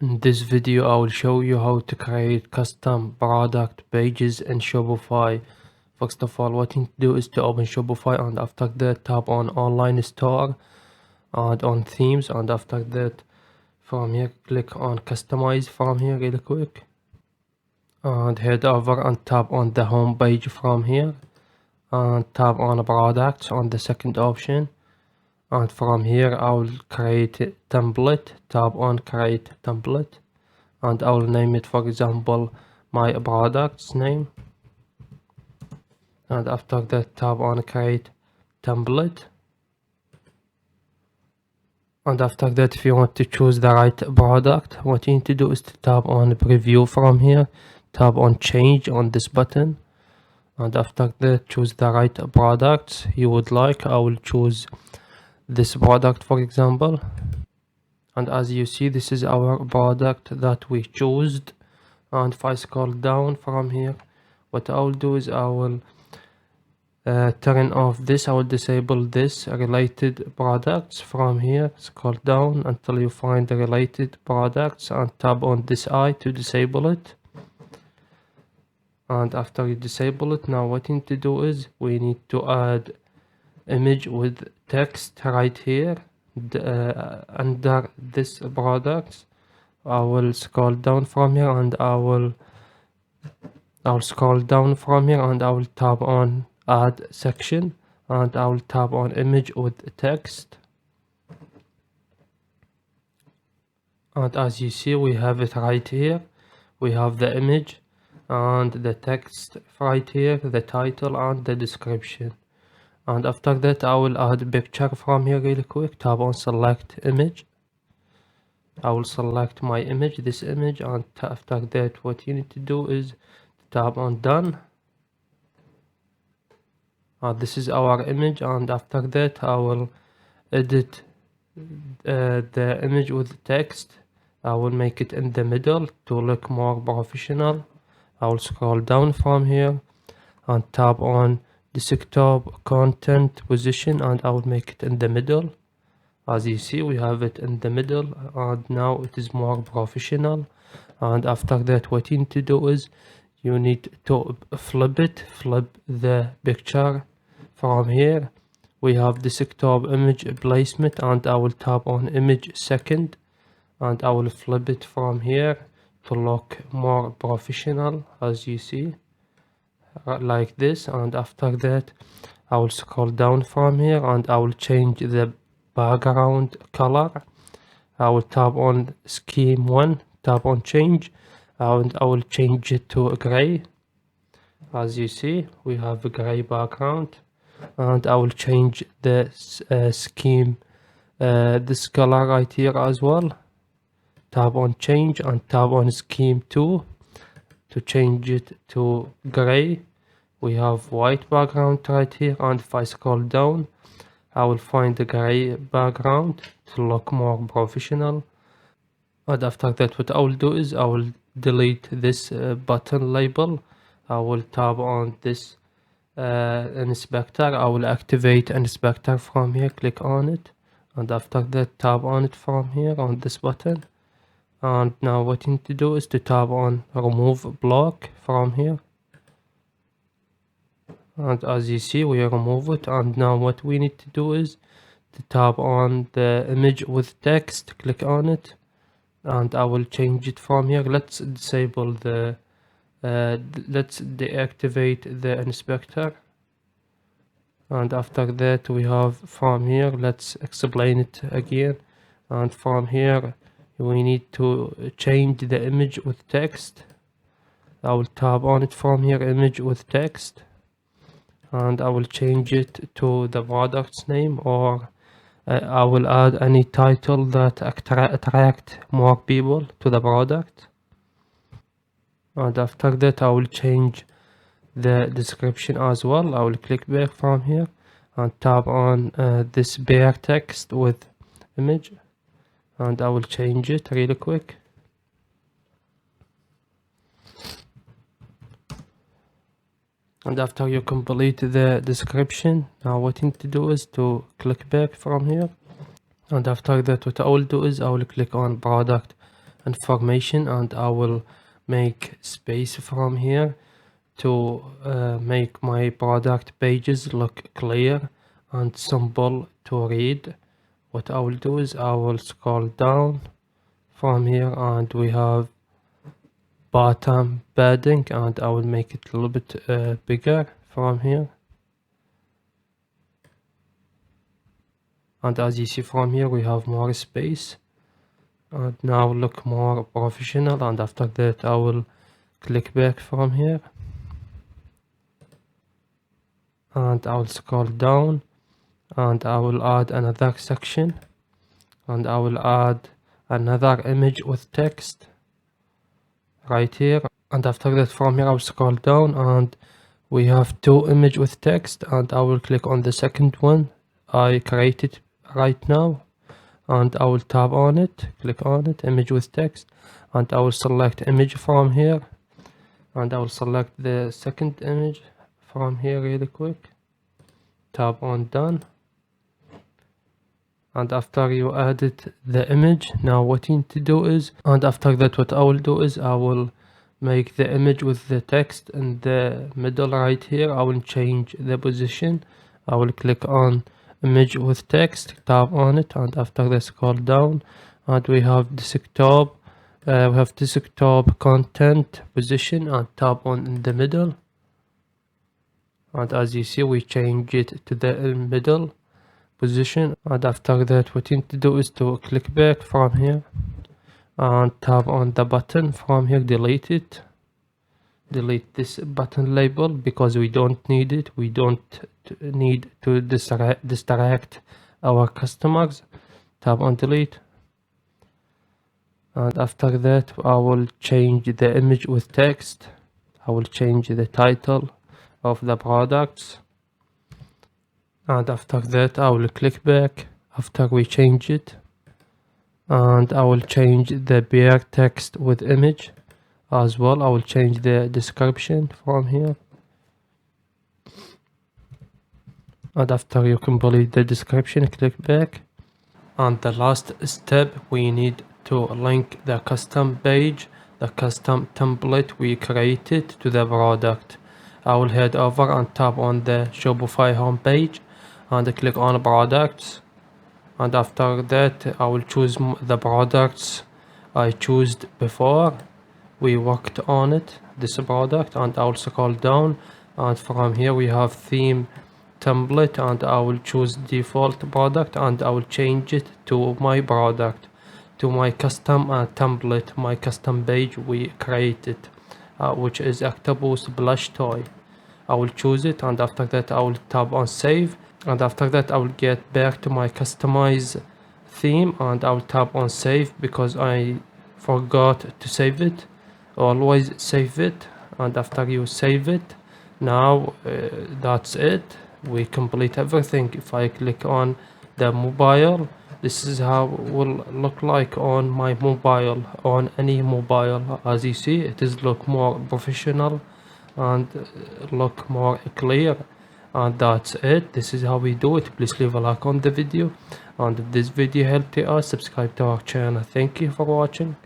In this video, I will show you how to create custom product pages in Shopify. First of all, what you need to do is to open Shopify, and after that tap on online store and on themes, and after that from here click on customize from here really quick and head over and tap on the home page from here and tap on products on the second option, and from here I will create a template. Tap on create template and I will name it, for example, my product's name, and after that tap on create template, and after that if you want to choose the right product, what you need to do is to tap on preview from here, tap on change on this button, and after that choose the right products you would like. I will choose this product for example, and as you see this is our product that we chose. And if I scroll down from here, what I will do is I will turn off this. I will disable this related products from here. Scroll down until you find the related products and tap on this eye to disable it. And after you disable it, now what you need to do is we need to add image with text right here under this products. I will scroll down from here and I'll scroll down from here and I will tap on add section and I will tap on image with text, and as you see we have it right here. We have the image and the text right here, the title and the description. And after that I will add a picture from here really quick. Tap on select image. I will select my image, this image, and after that what you need to do is tap on done. This is our image, and after that I will edit the image with text. I will make it in the middle to look more professional. I will scroll down from here and tap on desktop content position and I will make it in the middle. As you see we have it in the middle and now it is more professional. And after that what you need to do is you need to flip the picture from here. We have desktop image placement and I will tap on image second and I will flip it from here to look more professional, as you see, like this. And after that I will scroll down from here and I will change the background color. I will tap on scheme 1, tap on change, and I will change it to gray. As you see we have a gray background, and I will change the scheme this color right here as well. Tap on change and tap on scheme 2 to change it to gray. We have white background right here, and if I scroll down I will find the gray background to look more professional. And after that what I will do is I will delete this button label. I will tap on this inspector. I will activate inspector from here, click on it, and after that tap on it from here on this button. And now what you need to do is to tap on remove block from here, and as you see we remove it. And now what we need to do is to tap on the image with text, click on it, and I will change it from here. Let's disable the let's deactivate the inspector. And after that we have from here, let's explain it again, and from here we need to change the image with text. I will tap on it from here, image with text, and I will change it to the product's name, or I will add any title that attract more people to the product. And after that I will change the description as well. I will click back from here and tap on this bare text with image, and I will change it really quick. And after you complete the description, now what you need to do is to click back from here, and after that what I will do is I will click on product information, and I will make space from here to make my product pages look clear and simple to read. What I will do is I will scroll down from here, and we have bottom padding, and I will make it a little bit bigger from here. And as you see from here, we have more space, and now look more professional. And after that I will click back from here, and I will scroll down, and I will add another section, and I will add another image with text right here. And after that from here I will scroll down, and we have two images with text, and I will click on the second one I created right now, and I will tap on it, click on it, image with text, and I will select image from here, and I will select the second image from here really quick, tap on done. And after you added the image, now what you need to do is, and after that what I will do is I will make the image with the text in the middle right here. I will change the position. I will click on image with text, tap on it, and after that scroll down, and we have desktop, we have desktop content position, and tap on in the middle. And as you see, we change it to the middle position. And after that what you need to do is to click back from here and tap on the button from here, delete it, delete this button label because we don't need it. We don't need to distract our customers. Tap on delete, and after that I will change the image with text. I will change the title of the products, and after that I will click back after we change it, and I will change the bare text with image as well. I will change the description from here, and after you complete the description, click back. And the last step, we need to link the custom page, the custom template we created, to the product. I will head over and tap on the Shopify homepage and click on products, and after that I will choose the products I chose before we worked on it, this product, and I will scroll down, and from here we have theme template, and I will choose default product, and I will change it to my product, to my custom template, my custom page we created, which is octopus blush toy. I will choose it, and after that I will tap on save, and after that I will get back to my customize theme, and I will tap on save because I forgot to save it. Always save it, and after you save it, now that's it, we complete everything. If I click on the mobile, this is how it will look like on my mobile, on any mobile. As you see, it is look more professional and look more clear, and that's it. This is how we do it. Please leave a like on the video, and if this video helped you out, subscribe to our channel. Thank you for watching.